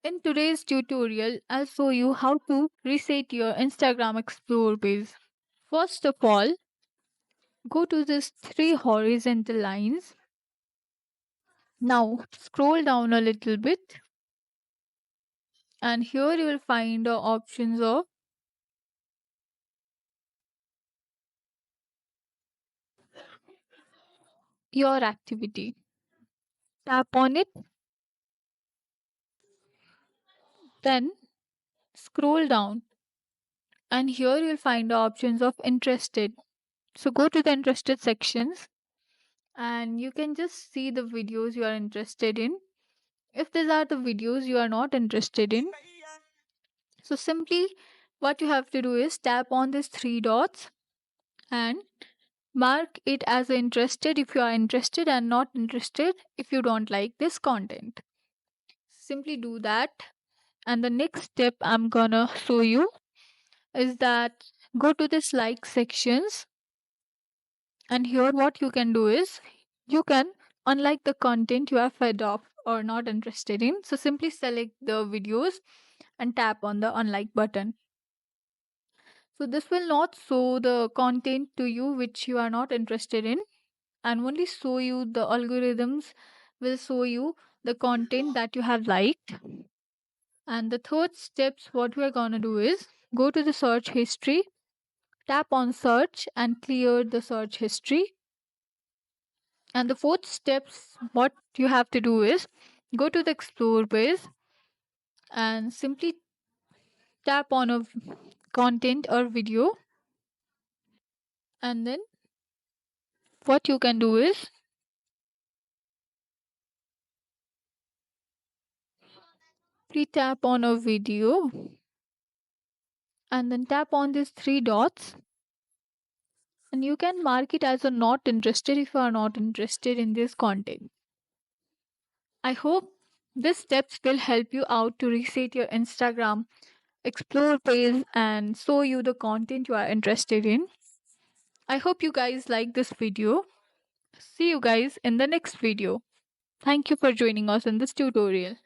In today's tutorial, I'll show you how to reset your Instagram Explore page. First of all, go to these three horizontal lines. Now scroll down a little bit, and here you will find the options of your activity. Tap on it, then scroll down, and here you'll find the options of interested. So go to the interested sections, and you can just see the videos you are interested in. If these are the videos you are not interested in, so simply what you have to do is tap on these three dots and mark it as interested if you are interested and not interested if you don't like this content. Simply do that. And the next step I'm gonna show you is that go to this like sections, and here what you can do is you can unlike the content you are fed off or not interested in. So simply select the videos and tap on the unlike button. So this will not show the content to you which you are not interested in, and only show you the algorithms will show you the content that you have liked. And the third steps what we are going to do is go to the search history, tap on search and clear the search history. And the fourth steps what you have to do is go to the explore page and simply tap on a content or video, and then what you can do is simply tap on a video and then tap on these three dots, and you can mark it as a not interested if you are not interested in this content. I hope these steps will help you out to reset your Instagram explore page and show you the content you are interested in. I hope you guys like this video. See you guys in the next video. Thank you for joining us in this tutorial.